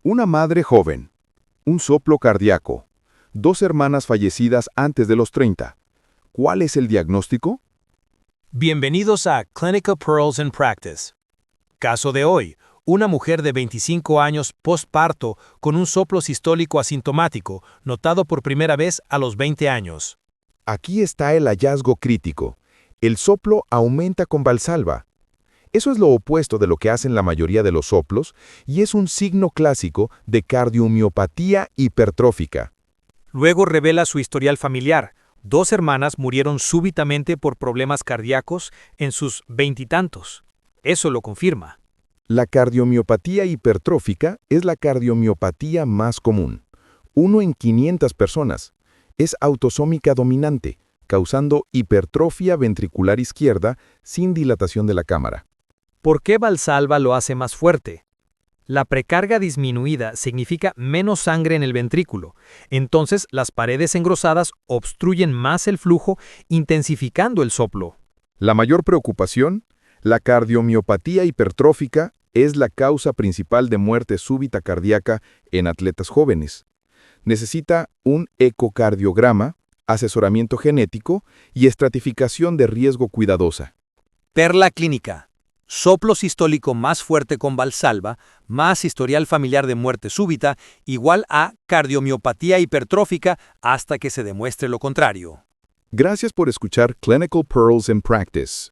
Una madre joven, un soplo cardíaco, 2 hermanas fallecidas antes de los 30. ¿Cuál es el diagnóstico? Bienvenidos a Clinical Pearls in Practice. Caso de hoy, una mujer de 25 años postparto con un soplo sistólico asintomático, notado por primera vez a los 20 años. Aquí está el hallazgo crítico. El soplo aumenta con Valsalva. Eso es lo opuesto de lo que hacen la mayoría de los soplos y es un signo clásico de cardiomiopatía hipertrófica. Luego revela su historial familiar. 2 hermanas murieron súbitamente por problemas cardíacos en sus veintitantos. Eso lo confirma. La cardiomiopatía hipertrófica es la cardiomiopatía más común. 1 en 500 personas. Es autosómica dominante, causando hipertrofia ventricular izquierda sin dilatación de la cámara. ¿Por qué Valsalva lo hace más fuerte? La precarga disminuida significa menos sangre en el ventrículo, entonces las paredes engrosadas obstruyen más el flujo, intensificando el soplo. La mayor preocupación, la cardiomiopatía hipertrófica es la causa principal de muerte súbita cardíaca en atletas jóvenes. Necesita un ecocardiograma, asesoramiento genético y estratificación de riesgo cuidadosa. Perla clínica. Soplo sistólico más fuerte con Valsalva, más historial familiar de muerte súbita, igual a cardiomiopatía hipertrófica hasta que se demuestre lo contrario. Gracias por escuchar Clinical Pearls in Practice.